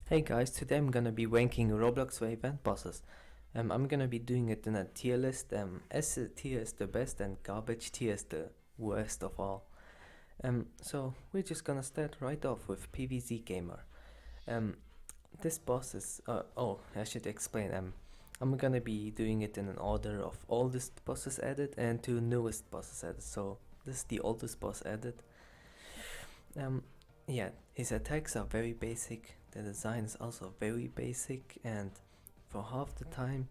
Hey guys, today I'm gonna be ranking RBLXWare event bosses. I'm gonna be doing it in a tier list. S tier is the best and garbage tier is the worst of all. So we're just gonna start right off with PvZ Gamer. This boss is, I should explain. I'm gonna be doing it in an order of oldest bosses added and to newest bosses added. So this is the oldest boss added. Yeah, his attacks are very basic, the design is also very basic, and for half the time,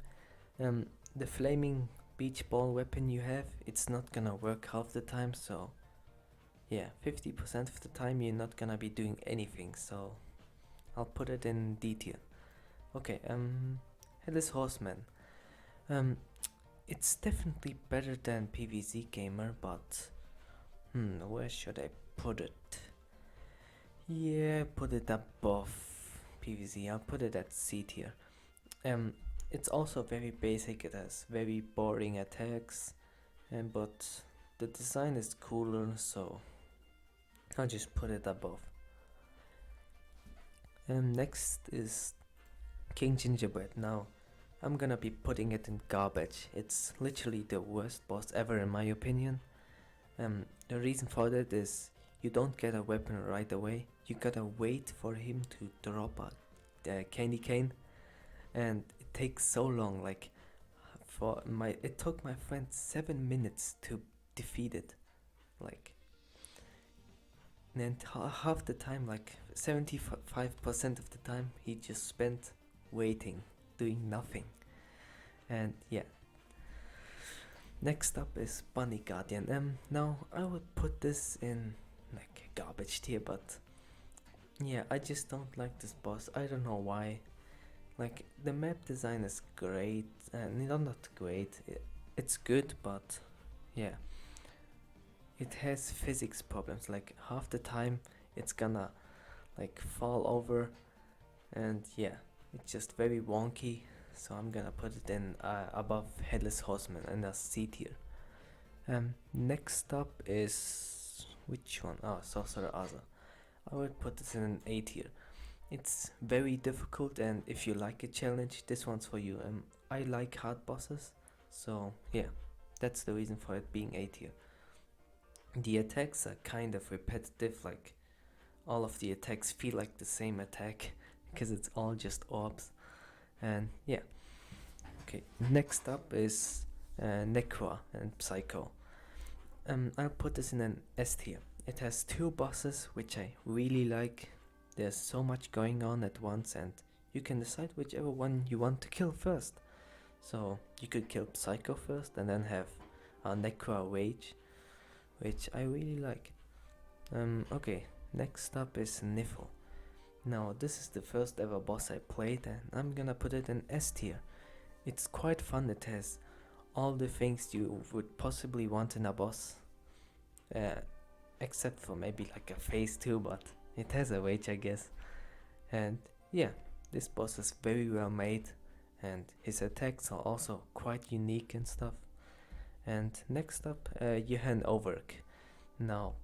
the flaming beach ball weapon you have, it's not gonna work half the time, so yeah, 50% of the time you're not gonna be doing anything, so I'll put it in D tier. Okay, Headless Horseman. It's definitely better than PvZ Gamer, but where should I put it? Yeah, put it above PvZ. I'll put it at C tier. It's also very basic. It has very boring attacks, but the design is cooler, so I'll just put it above. Next is King Gingerbread. Now, I'm gonna be putting it in garbage. It's literally the worst boss ever in my opinion. The reason for that is you don't get a weapon right away. You gotta wait for him to drop a candy cane, and it takes so long. Like it took my friend 7 minutes to defeat it. Like, and half the time, like 75% of the time, he just spent waiting, doing nothing. And yeah. Next up is Bunny Guardian. Now I would put this in like garbage tier, but yeah, I just don't like this boss. I don't know why. Like, the map design is great, and not great, it's good, but yeah, it has physics problems. Like, half the time it's gonna like fall over, and yeah, it's just very wonky, so I'm gonna put it in above Headless Horseman in a C tier. Next up is, which one? Oh, Sorcerer Asa. I would put this in an A tier. It's very difficult, and if you like a challenge, this one's for you. I like hard bosses, so yeah, that's the reason for it being A tier. The attacks are kind of repetitive, like all of the attacks feel like the same attack because it's all just orbs, and yeah. Okay, next up is Neko and Psycho. I'll put this in an S tier. It has two bosses which I really like. There's so much going on at once, and you can decide whichever one you want to kill first. So you could kill Psycho first and then have a Neko Rage, which I really like. Okay, next up is Nifl. Now this is the first ever boss I played, and I'm gonna put it in S tier. It's quite fun. It has all the things you would possibly want in a boss, except for maybe like a phase 2, but it has a rage, I guess. And yeah, this boss is very well made, and his attacks are also quite unique and stuff. And next up, Johan Overk. Now,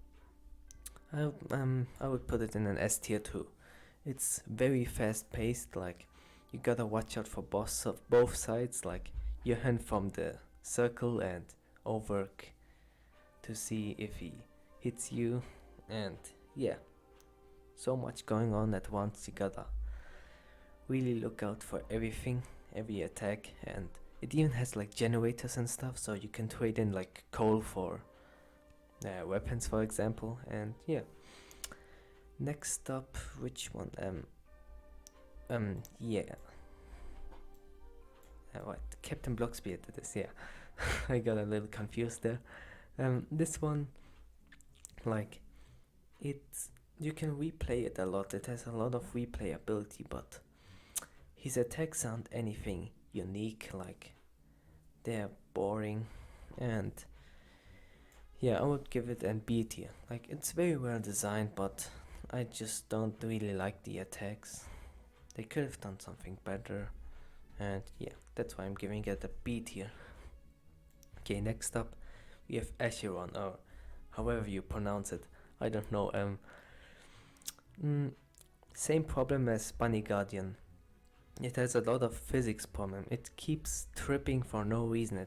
I would put it in an S tier too. It's very fast paced, like you gotta watch out for boss of both sides, like Johan from the circle and Overk to see if he hits you, and yeah, so much going on at once. You gotta really look out for everything, every attack, and it even has like generators and stuff, so you can trade in like coal for weapons, for example. And yeah, next up, which one? Yeah, what, Captain Blockspear did this, yeah. I got a little confused there. This one, like, you can replay it a lot. It has a lot of replayability, but his attacks aren't anything unique. Like, they're boring, and yeah, I would give it an B tier. Like, it's very well designed, but I just don't really like the attacks. They could have done something better, and yeah, that's why I'm giving it a B tier. Okay, next up we have Acheron, or however you pronounce it. I don't know. Same problem as Bunny Guardian. It has a lot of physics problem. It keeps tripping for no reason,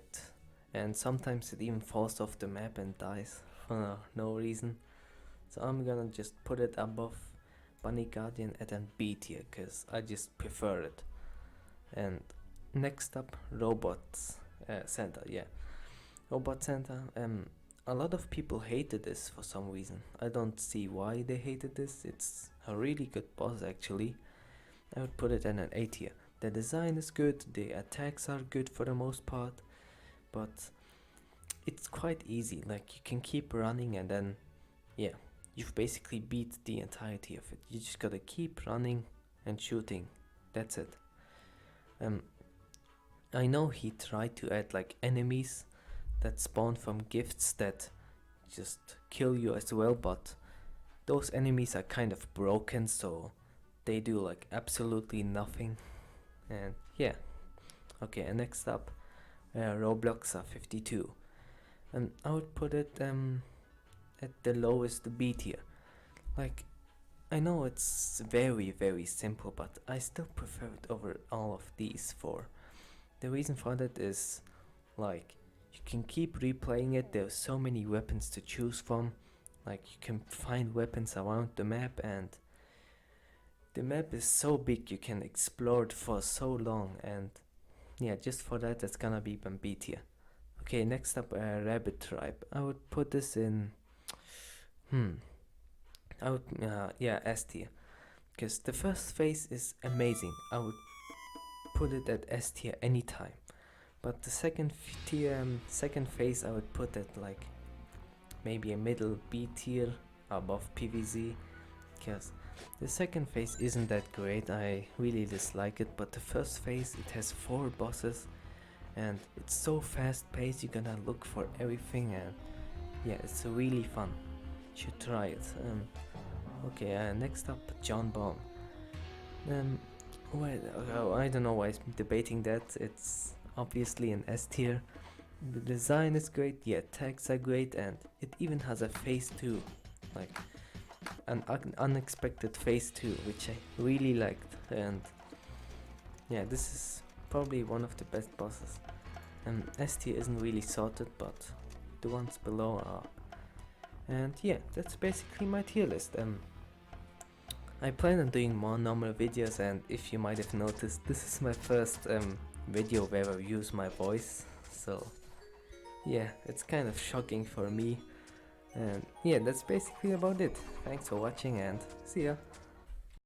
and sometimes it even falls off the map and dies for no reason. So I'm gonna just put it above Bunny Guardian at an B tier, cause I just prefer it. And next up, Robots Center. Yeah, Robot Center. A lot of people hated this for some reason. I don't see why they hated this. It's a really good boss actually. I would put it in an A tier. The design is good, the attacks are good for the most part, but it's quite easy. Like, you can keep running and then, yeah, you've basically beat the entirety of it. You just gotta keep running and shooting. That's it. I know he tried to add like enemies that spawn from gifts that just kill you as well, but those enemies are kind of broken, so they do like absolutely nothing. And yeah, okay, and next up, Roblox are 52, and I would put it at the lowest B tier. Like, I know it's very very simple, but I still prefer it over all of these four. The reason for that is, like, you can keep replaying it. There's so many weapons to choose from. Like, you can find weapons around the map, and the map is so big you can explore it for so long. And yeah, just for that, it's gonna be B tier. Okay, next up, Rabbit Tribe. I would put this in I would yeah, S tier, because the first phase is amazing. I would put it at S tier anytime. But the second phase, I would put it like maybe a middle B tier above PVZ, because the second phase isn't that great. I really dislike it, but the first phase, it has 4 bosses and it's so fast paced. You're gonna look for everything, and yeah, it's really fun. You should try it. Okay, next up, John Bomb. Well, I don't know why I'm debating that. It's obviously an S tier. The design is great, the attacks are great, and it even has a phase 2, like an unexpected phase 2, which I really liked. And yeah, this is probably one of the best bosses. And S tier isn't really sorted, but the ones below are. And yeah, that's basically my tier list. I plan on doing more normal videos, and if you might have noticed, this is my first video where I use my voice, so yeah, it's kind of shocking for me. And yeah, that's basically about it. Thanks for watching, and see ya.